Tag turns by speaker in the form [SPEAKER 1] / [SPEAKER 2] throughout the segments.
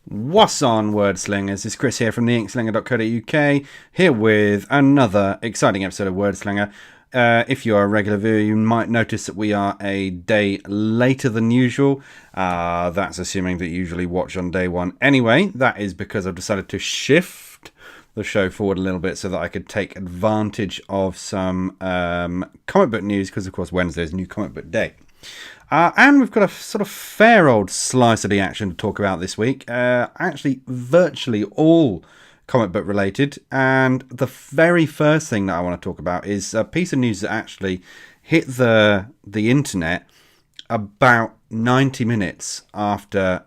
[SPEAKER 1] What's on, Word Slingers? It's Chris here from the inkslinger.co.uk, here with another exciting episode of Word Slinger. If you are a regular viewer, you might notice that we are a day later than usual. That's assuming that you usually watch on day one. Anyway, that is because I've decided to shift the show forward a little bit so that I could take advantage of some comic book news, because of course Wednesday is New Comic Book Day. And we've got a sort of fair old slice of the action to talk about this week. Actually, virtually all comic book related. And the very first thing that I want to talk about is a piece of news that actually hit the internet about 90 minutes after...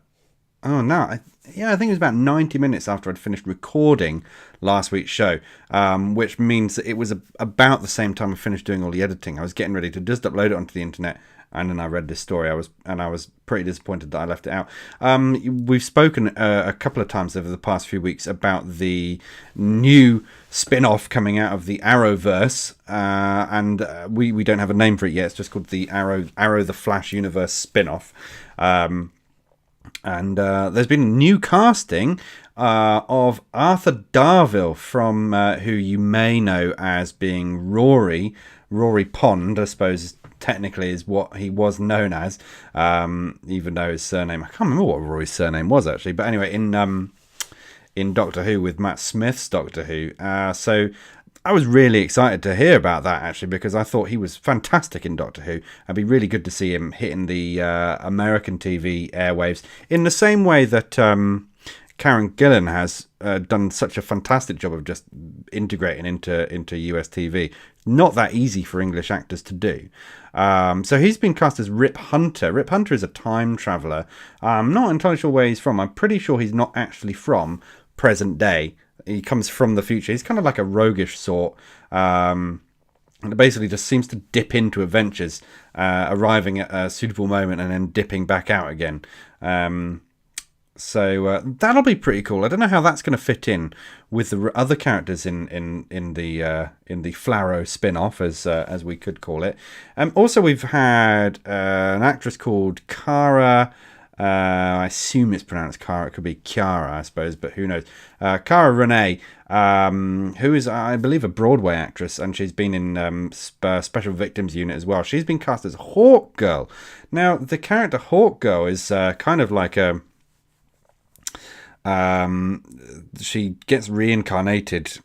[SPEAKER 1] Oh, no. I think it was about 90 minutes after I'd finished recording last week's show, which means that it was about the same time I finished doing all the editing. I was getting ready to just upload it onto the internet, and then I read this story. I was pretty disappointed that I left it out. We've spoken a couple of times over the past few weeks about the new spin-off coming out of the Arrowverse, and we don't have a name for it yet. It's just called the Arrow the Flash Universe spin-off. And there's been new casting of Arthur Darvill from who you may know as being Rory Pond, I suppose technically is what he was known as, even though his surname, I can't remember what Rory's surname was actually, but anyway, in Doctor Who with Matt Smith's Doctor Who. So I was really excited to hear about that, actually, because I thought he was fantastic in Doctor Who. It'd be really good to see him hitting the American TV airwaves in the same way that Karen Gillan has done such a fantastic job of just integrating into US TV. Not that easy for English actors to do. So he's been cast as Rip Hunter. Rip Hunter is a time traveller. I'm not entirely sure where he's from. I'm pretty sure he's not actually from present day. He comes from the future. He's kind of like a roguish sort. And it basically just seems to dip into adventures, arriving at a suitable moment and then dipping back out again. So that'll be pretty cool. I don't know how that's going to fit in with the other characters in the Flarrow spin-off, as we could call it. Also, we've had an actress called Cara. I assume it's pronounced Cara. It could be Chiara, I suppose, but who knows? Cara Renee, who is, I believe, a Broadway actress, and she's been in Special Victims Unit as well. She's been cast as Hawk Girl. Now, the character Hawk Girl is kind of like a... she gets reincarnated,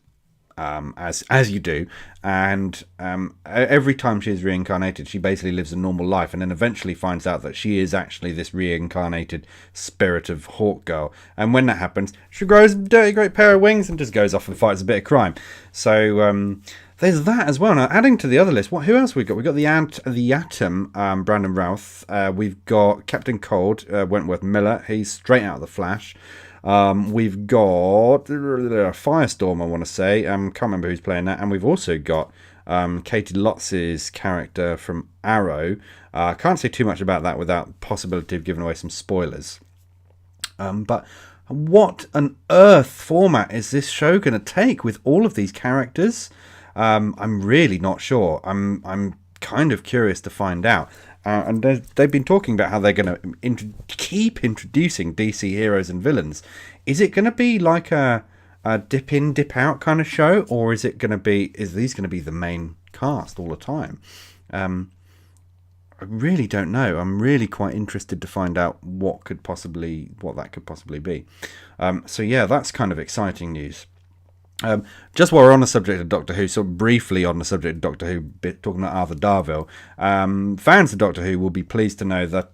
[SPEAKER 1] as you do, and every time she is reincarnated, she basically lives a normal life, and then eventually finds out that she is actually this reincarnated spirit of Hawk Girl. And when that happens, she grows a dirty great pair of wings and just goes off and fights a bit of crime. So there's that as well. Now, adding to the other list, who else we got? We got the Atom, Brandon Routh. We've got Captain Cold, Wentworth Miller. He's straight out of the Flash. We've got Firestorm, I want to say. Can't remember who's playing that. And we've also got Katie Lotz's character from Arrow. Can't say too much about that without possibility of giving away some spoilers. But what on earth format is this show going to take with all of these characters? I'm really not sure. I'm kind of curious to find out. And they've been talking about how they're going to keep introducing DC heroes and villains. Is it going to be like a dip in, dip out kind of show, or is these going to be the main cast all the time? I really don't know. I'm really quite interested to find out what that could possibly be. So yeah, that's kind of exciting news. Just while we're on the subject of Doctor Who, so briefly on the subject of Doctor Who, talking about Arthur Darvill, fans of Doctor Who will be pleased to know that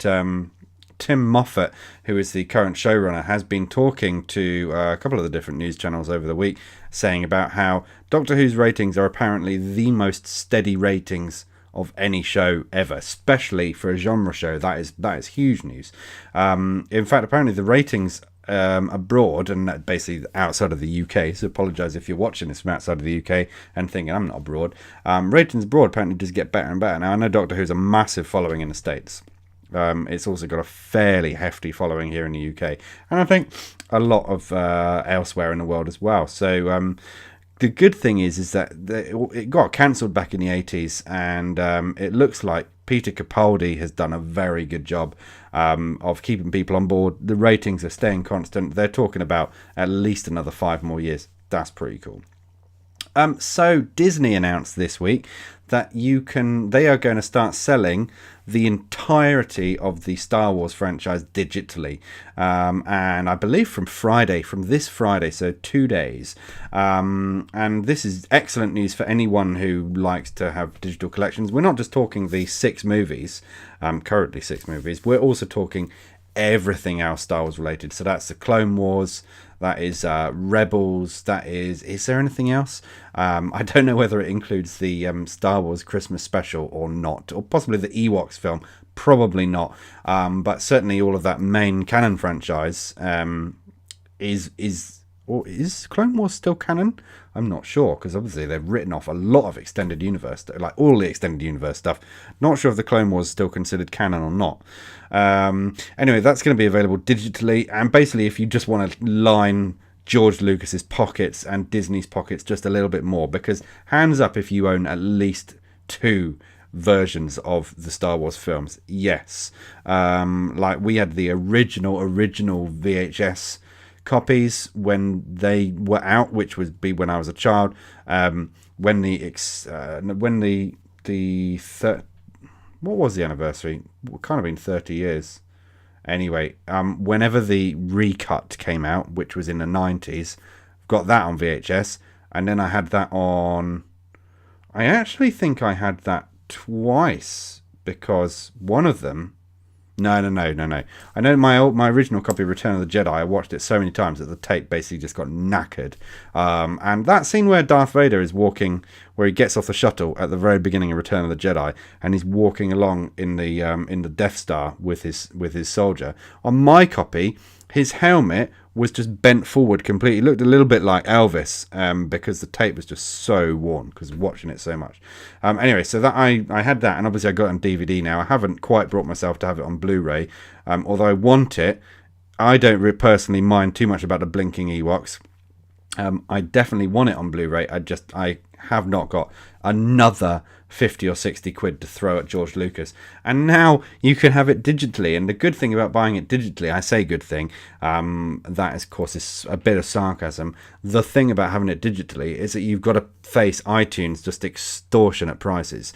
[SPEAKER 1] Tim Moffat, who is the current showrunner, has been talking to a couple of the different news channels over the week, saying about how Doctor Who's ratings are apparently the most steady ratings of any show ever, especially for a genre show. That is huge news. In fact, apparently the ratings abroad, and basically outside of the UK, so apologise if you're watching this from outside of the UK and thinking I'm not abroad, ratings abroad apparently just get better and better. Now, I know Doctor Who's a massive following in the States. It's also got a fairly hefty following here in the UK, and I think a lot of elsewhere in the world as well. So the good thing is that it got cancelled back in the 80s, and it looks like Peter Capaldi has done a very good job of keeping people on board. The ratings are staying constant. They're talking about at least another 5 more years. That's pretty cool. So Disney announced this week that they are going to start selling the entirety of the Star Wars franchise digitally, and I believe from this Friday, so 2 days. And this is excellent news for anyone who likes to have digital collections. We're not just talking the 6 movies, currently 6 movies. We're also talking everything else Star Wars related. So that's the Clone Wars, that is Rebels, that is there anything else? I don't know whether it includes the Star Wars Christmas special or not, or possibly the Ewoks film, probably not, but certainly all of that main canon franchise is Clone Wars still canon? I'm not sure, because obviously they've written off a lot of extended universe, like all the extended universe stuff. Not sure if the Clone Wars is still considered canon or not. Anyway, that's going to be available digitally, and basically if you just want to line George Lucas's pockets and Disney's pockets just a little bit more, because hands up if you own at least 2 versions of the Star Wars films. Yes, like we had the original VHS copies when they were out, which would be when I was a child. When what was the anniversary? It kind of been 30 years. Anyway, whenever the recut came out, which was in the 90s, got that on VHS, and then I had that on. I actually think I had that twice, because one of them. No. I know my original copy of Return of the Jedi, I watched it so many times that the tape basically just got knackered. And that scene where Darth Vader is walking, where he gets off the shuttle at the very beginning of Return of the Jedi, and he's walking along in the Death Star with his soldier. On my copy, his helmet was just bent forward completely. It looked a little bit like Elvis, because the tape was just so worn because watching it so much. Anyway, so that I had that, and obviously I got it on DVD now. I haven't quite brought myself to have it on Blu-ray, although I want it. I don't personally mind too much about the blinking Ewoks. I definitely want it on Blu-ray. I have not got another 50 or 60 quid to throw at George Lucas, and now you can have it digitally. And the good thing about buying it digitally, I say good thing, that is, of course, is a bit of sarcasm. The thing about having it digitally is that you've got to face iTunes just extortionate prices.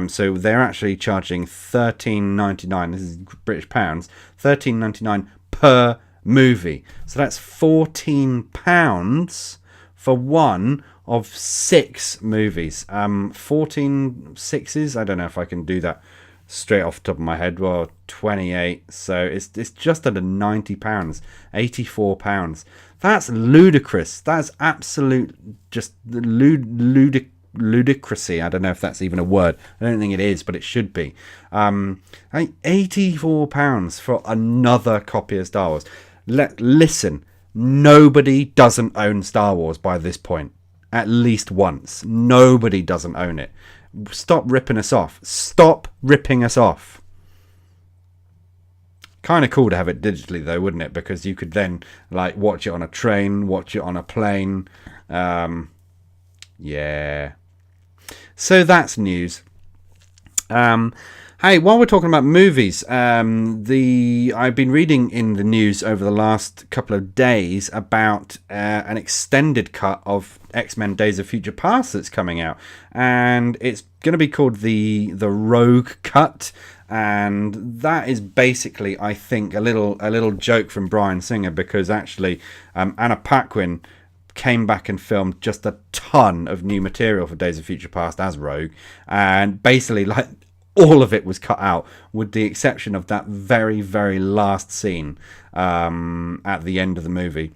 [SPEAKER 1] So they're actually charging $13.99. This is British pounds. $13.99 per movie. So that's £14 for one of 6 movies. 14 sixes. I don't know if I can do that straight off the top of my head. Well, 28. So it's just under £90. £84. That's ludicrous. That's absolute just ludicrousy. I don't know if that's even a word. I don't think it is, but it should be. £84 for another copy of Star Wars. Listen, nobody doesn't own Star Wars by this point. At least once. Nobody doesn't own it. Stop ripping us off. Stop ripping us off. Kind of cool to have it digitally though, wouldn't it? Because you could then like watch it on a train, watch it on a plane. Yeah. So that's news. Hey, while we're talking about movies, I've been reading in the news over the last couple of days about an extended cut of X-Men Days of Future Past that's coming out, and it's going to be called the Rogue Cut, and that is basically, I think, a little joke from Bryan Singer, because actually Anna Paquin came back and filmed just a ton of new material for Days of Future Past as Rogue, and basically like all of it was cut out, with the exception of that very, very last scene at the end of the movie,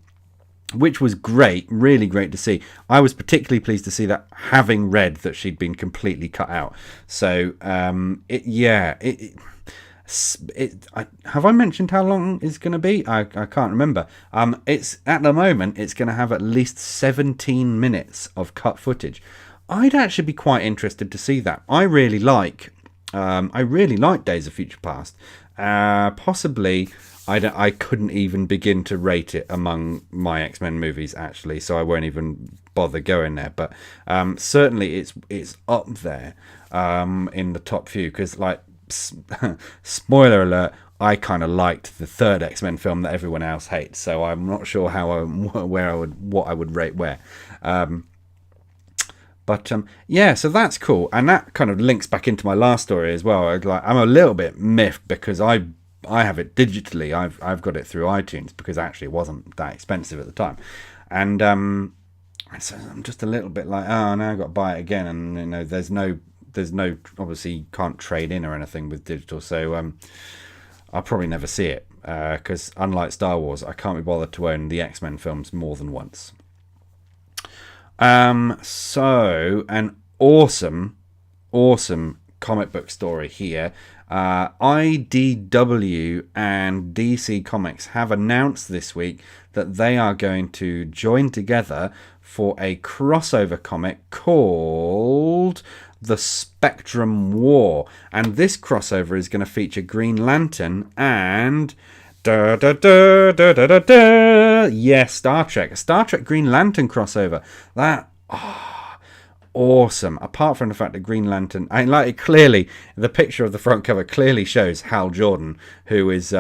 [SPEAKER 1] which was great, really great to see. I was particularly pleased to see that, having read that she'd been completely cut out. So, have I mentioned how long it's going to be? I can't remember. It's at the moment, it's going to have at least 17 minutes of cut footage. I'd actually be quite interested to see that. I really like Days of Future Past. Possibly, I couldn't even begin to rate it among my X-Men movies, actually, so I won't even bother going there. But certainly, it's up there in the top few, because like spoiler alert, I kind of liked the third X-Men film that everyone else hates, so I'm not sure what I would rate where. But yeah, so that's cool, and that kind of links back into my last story as well. I'm a little bit miffed because I have it digitally. I've got it through iTunes because actually it wasn't that expensive at the time, and so I'm just a little bit like, oh, now I've got to buy it again, and there's no obviously you can't trade in or anything with digital, so I'll probably never see it because unlike Star Wars, I can't be bothered to own the X-Men films more than once. So an awesome comic book story here. IDW and DC Comics have announced this week that they are going to join together for a crossover comic called The Spectrum War. And this crossover is going to feature Green Lantern and yes, Star Trek. A Star Trek Green Lantern crossover. That awesome. Apart from the fact that Green Lantern, clearly the picture of the front cover clearly shows Hal Jordan, who is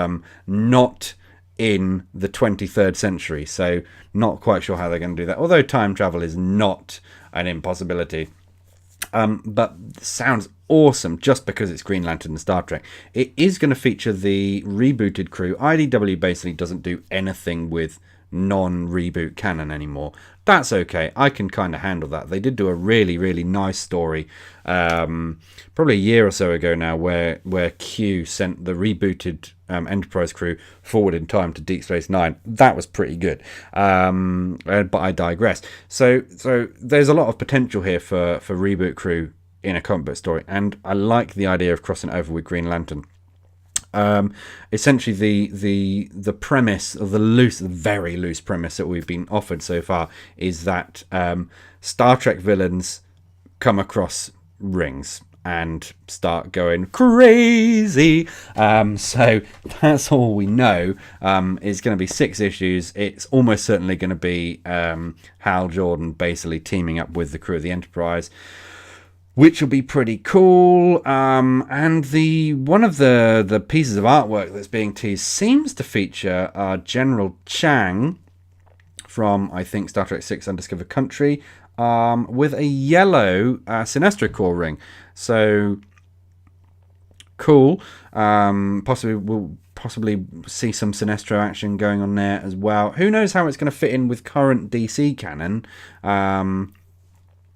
[SPEAKER 1] not in the 23rd century, so not quite sure how they're going to do that, although time travel is not an impossibility. But sounds awesome just because it's Green Lantern and Star Trek. It is going to feature the rebooted crew. IDW basically doesn't do anything with non-reboot canon anymore. That's okay. I can kind of handle that. They did do a really, really nice story probably a year or so ago now where Q sent the rebooted Enterprise crew forward in time to Deep Space Nine. That was pretty good. But I digress. So there's a lot of potential here for reboot crew in a comic book story, and I like the idea of crossing over with Green Lantern. Essentially the premise, or the very loose premise that we've been offered so far is that Star Trek villains come across rings and start going crazy. So that's all we know. It's going to be 6 issues. It's almost certainly going to be Hal Jordan basically teaming up with the crew of the Enterprise, which will be pretty cool. And one of the pieces of artwork that's being teased seems to feature General Chang from, I think, Star Trek 6 Undiscovered Country, with a yellow Sinestro Corps ring. So cool. We'll possibly see some Sinestro action going on there as well. Who knows how it's going to fit in with current DC canon.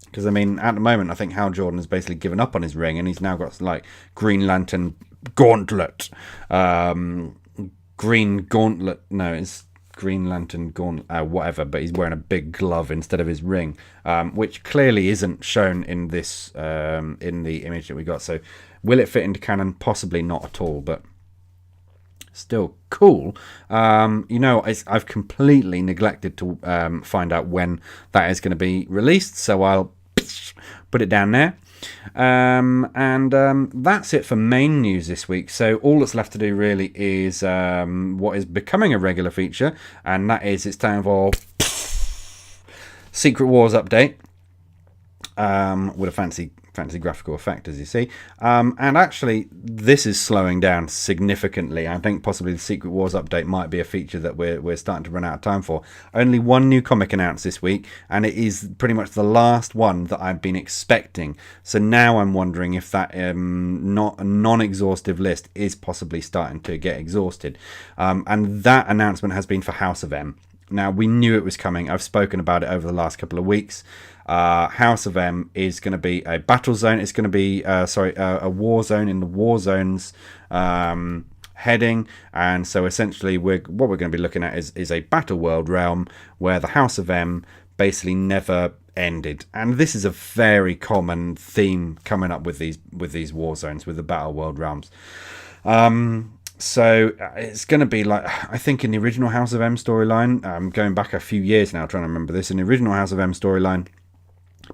[SPEAKER 1] Because, I mean, at the moment, I think Hal Jordan has basically given up on his ring, and he's now got, like, Green Lantern Gauntlet. Green Gauntlet. No, it's Green Lantern Gauntlet, whatever, but he's wearing a big glove instead of his ring, which clearly isn't shown in this, in the image that we got. So, will it fit into canon? Possibly not at all, but still cool. I've completely neglected to find out when that is going to be released, so I'll put it down there. And that's it for main news this week. So all that's left to do really is what is becoming a regular feature, and that is it's time for Secret Wars update, with a fancy graphical effect, as you see. And actually, this is slowing down significantly. I think possibly the Secret Wars update might be a feature that we're starting to run out of time for. Only one new comic announced this week, and it is pretty much the last one that I've been expecting. So now I'm wondering if that non-exhaustive list is possibly starting to get exhausted. And that announcement has been for House of M. Now, we knew it was coming. I've spoken about it over the last couple of weeks. House of M is going to be a battle zone. It's going to be a war zone in the war zones heading, and so essentially what we're going to be looking at is a battle world realm where the House of M basically never ended. And this is a very common theme coming up with these war zones, with the battle world realms. So it's going to be like, I think in the original House of M storyline, going back a few years now, trying to remember this, in the original House of M storyline,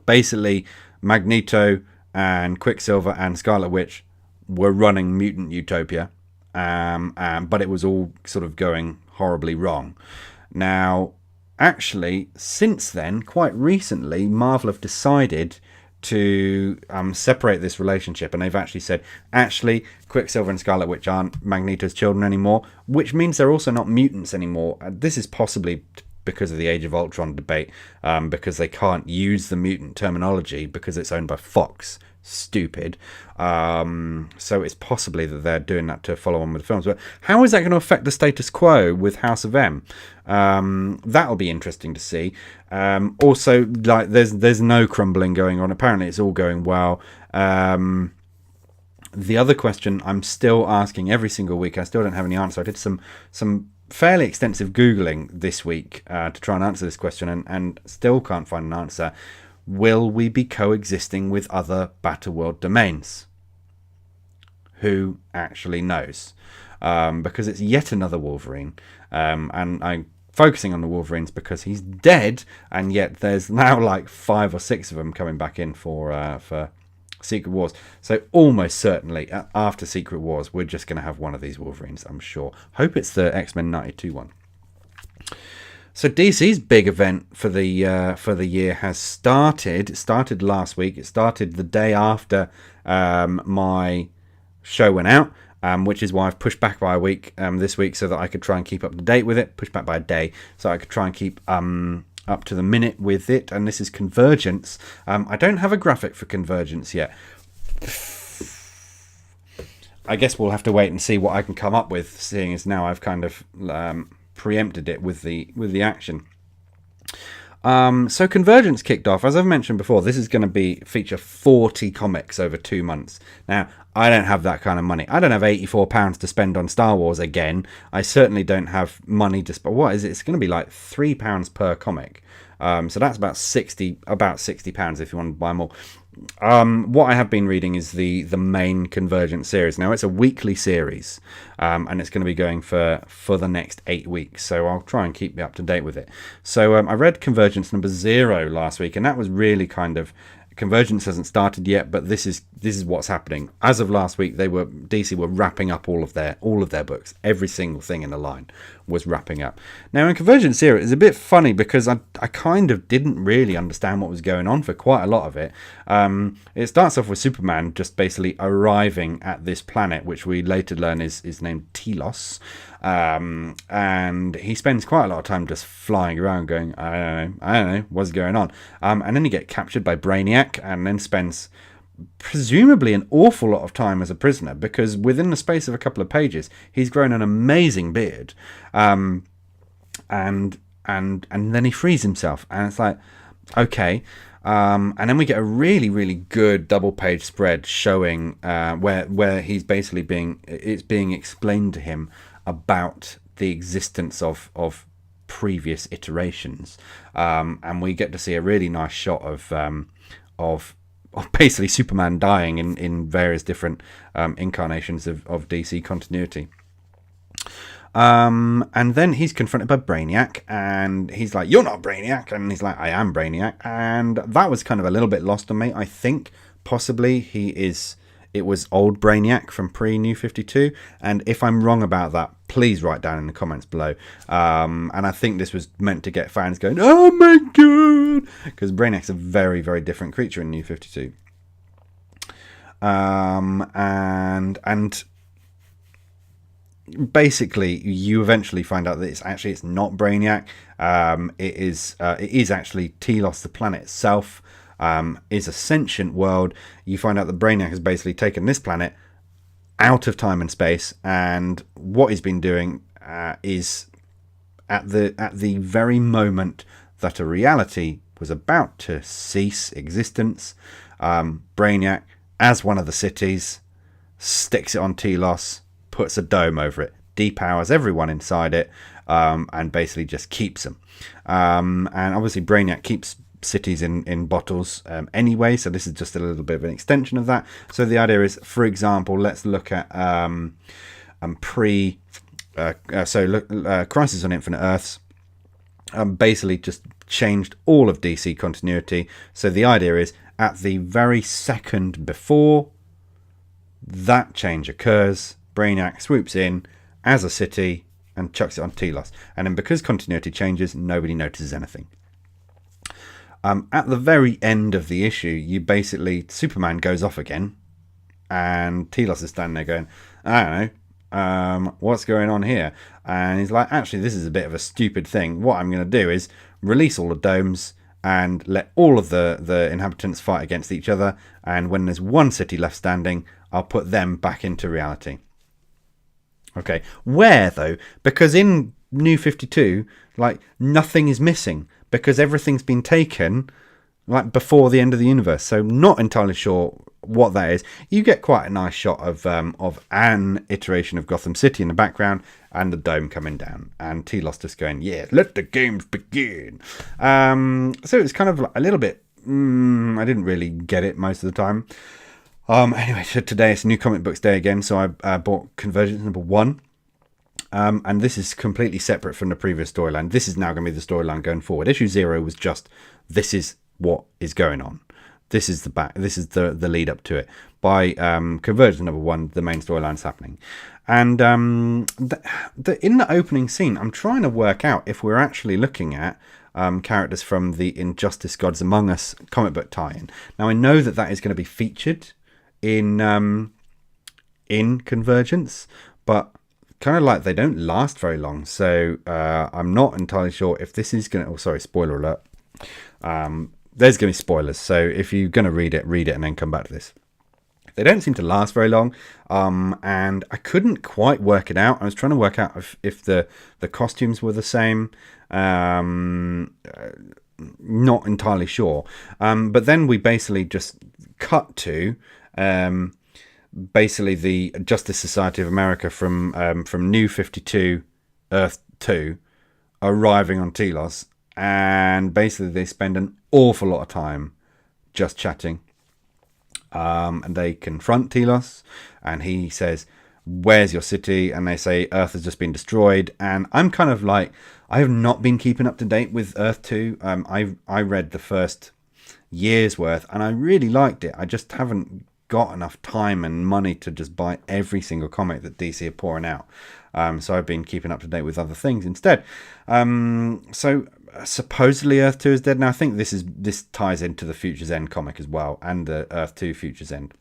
[SPEAKER 1] basically Magneto and Quicksilver and Scarlet Witch were running mutant utopia, but it was all sort of going horribly wrong. Now, actually, since then, quite recently, Marvel have decided to separate this relationship, and they've actually said, actually, Quicksilver and Scarlet Witch aren't Magneto's children anymore, which means they're also not mutants anymore. This is possibly because of the Age of Ultron debate, because they can't use the mutant terminology because it's owned by Fox. Stupid. So it's possibly that they're doing that to follow on with the films. But how is that going to affect the status quo with House of M? That'll be interesting to see. Also, like, there's no crumbling going on. Apparently, it's all going well. The other question I'm still asking every single week, I still don't have any answer. I did some fairly extensive Googling this week to try and answer this question, and still can't find an answer. Will we be coexisting with other Battleworld domains? Who actually knows? Because it's yet another Wolverine, and I'm focusing on the Wolverines because he's dead, and yet there's now like 5 or 6 of them coming back in for Secret Wars. So almost certainly after Secret Wars, we're just going to have one of these Wolverines, I'm sure. Hope it's the X-Men 92 one. So DC's big event for the year has started. It started last week. It started the day after my show went out, which is why I've pushed back by a week this week so that I could try and keep up to date with it. Pushed back by a day so I could try and keep up to the minute with it. And this is Convergence. I don't have a graphic for Convergence yet. I guess we'll have to wait and see what I can come up with, seeing as now I've kind of preempted it with the action. So Convergence kicked off. As I've mentioned before, this is going to feature 40 comics over 2 months. Now, I don't have that kind of money. I don't have £84 to spend on Star Wars again. I certainly don't have money to spend. What is it? It's going to be like £3 per comic. So that's about £60 if you want to buy more. What I have been reading is the main Convergence series. Now, it's a weekly series, and it's going to be going for the next 8 weeks. So I'll try and keep you up to date with it. So I read Convergence number 0 last week, and that was really kind of... Convergence hasn't started yet, but this is what's happening. As of last week, DC were wrapping up all of their books. Every single thing in the line was wrapping up. Now, in Convergence here, it's a bit funny because I kind of didn't really understand what was going on for quite a lot of it. It starts off with Superman just basically arriving at this planet, which we later learn is named Telos. And he spends quite a lot of time just flying around going, I don't know what's going on. And then he gets captured by Brainiac and then spends presumably an awful lot of time as a prisoner, because within the space of a couple of pages, he's grown an amazing beard. And then he frees himself, and it's like, okay. And then we get a really, really good double-page spread showing where he's basically being explained to him about the existence of previous iterations, and we get to see a really nice shot of basically Superman dying in various different incarnations of DC continuity. And then he's confronted by Brainiac, and he's like, "You're not Brainiac," and he's like, "I am Brainiac," and that was kind of a little bit lost on me. I think possibly it was old Brainiac from pre-New 52, and if I'm wrong about that, please write down in the comments below. And I think this was meant to get fans going, "Oh my god," because Brainiac's a very, very different creature in New 52. And basically, you eventually find out that it's not Brainiac. It is actually Telos, the planet itself. Is a sentient world. You find out that Brainiac has basically taken this planet out of time and space, and what he's been doing is at the very moment that a reality was about to cease existence, Brainiac, as one of the cities, sticks it on Telos, puts a dome over it, depowers everyone inside it, and basically just keeps them. And obviously Brainiac keeps cities in bottles anyway, so this is just a little bit of an extension of that. So the idea is, for example, let's look at Crisis on Infinite Earths. Basically just changed all of DC continuity. So the idea is, at the very second before that change occurs, Brainiac swoops in as a city and chucks it on Telos, and then because continuity changes, nobody notices anything. At the very end of the issue, you basically, Superman goes off again, and Telos is standing there going, I don't know, what's going on here? And he's like, actually, this is a bit of a stupid thing. What I'm going to do is release all the domes and let all of the inhabitants fight against each other. And when there's one city left standing, I'll put them back into reality. Okay, where though? Because in New 52, like, nothing is missing because everything's been taken like before the end of the universe. So not entirely sure what that is. You get quite a nice shot of an iteration of Gotham City in the background and the dome coming down and Telos just going, yeah, let the games begin. So it's kind of like a little bit, I didn't really get it most of the time. Anyway, so today it's New Comic Books Day again, so I bought Convergence number 1. And this is completely separate from the previous storyline. This is now going to be the storyline going forward. Issue 0 was just, this is what is going on. This is the lead up to it. By Convergence number 1, the main storyline's happening. And in the opening scene, I'm trying to work out if we're actually looking at characters from the Injustice Gods Among Us comic book tie-in. Now, I know that is going to be featured in Convergence, but kind of like they don't last very long. So I'm not entirely sure if this is going to... Oh, sorry, spoiler alert. There's going to be spoilers. So if you're going to read it and then come back to this. They don't seem to last very long, and I couldn't quite work it out. I was trying to work out if the costumes were the same. Not entirely sure. But then we basically just cut to basically the Justice Society of America from New 52 Earth 2 arriving on Telos, and basically they spend an awful lot of time just chatting. And they confront Telos, and he says, where's your city? And they say Earth has just been destroyed. And I'm kind of like, I have not been keeping up to date with Earth 2. I read the first year's worth and I really liked it. I just haven't got enough time and money to just buy every single comic that DC are pouring out. So I've been keeping up to date with other things instead. So supposedly Earth 2 is dead. Now I think this ties into the Future's End comic as well, and the Earth 2 Future's End.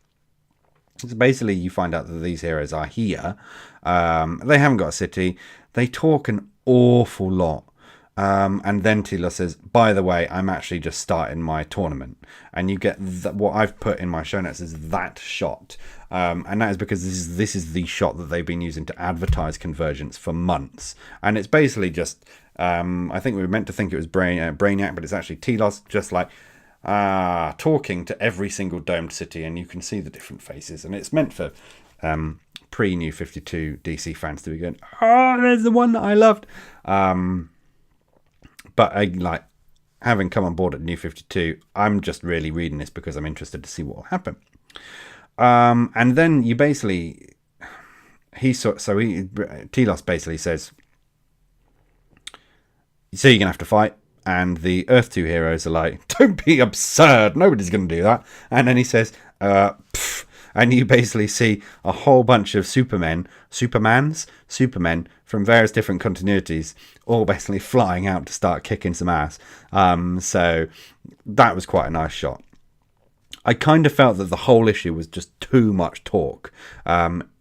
[SPEAKER 1] So basically you find out that these heroes are here. They haven't got a city. They talk an awful lot. And then Telos says, by the way, I'm actually just starting my tournament. And you get what I've put in my show notes is that shot. And that is because this is the shot that they've been using to advertise Convergence for months. And it's basically just, I think we were meant to think it was Brainiac, but it's actually Telos just like talking to every single domed city. And you can see the different faces. And it's meant for pre-New 52 DC fans to be going, oh, there's the one that I loved. But like having come on board at New 52, I'm just really reading this because I'm interested to see what will happen. And then you basically, Telos basically says, so you're gonna have to fight. And the Earth 2 heroes are like, don't be absurd, nobody's gonna do that. And then he says, pfft. And you basically see a whole bunch of Supermen from various different continuities, all basically flying out to start kicking some ass. So that was quite a nice shot. I kind of felt that the whole issue was just too much talk.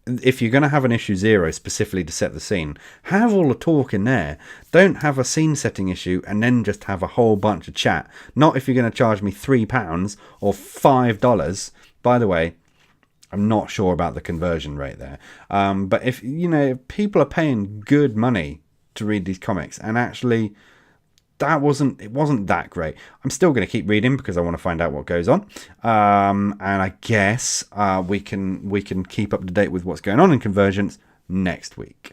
[SPEAKER 1] If you're going to have an issue 0 specifically to set the scene, have all the talk in there. Don't have a scene setting issue and then just have a whole bunch of chat. Not if you're going to charge me £3 or $5. By the way, I'm not sure about the conversion rate there. But if people are paying good money to read these comics, and actually it wasn't that great. I'm still going to keep reading because I want to find out what goes on. And I guess we can keep up to date with what's going on in Convergence next week.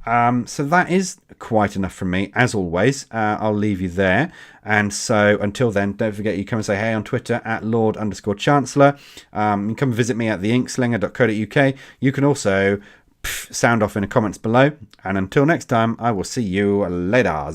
[SPEAKER 1] So that is quite enough from me. As always, I'll leave you there. And so until then, don't forget you come and say hey on Twitter at Lord_Chancellor. You can come visit me at theinkslinger.co.uk. You can also sound off in the comments below. And until next time, I will see you later.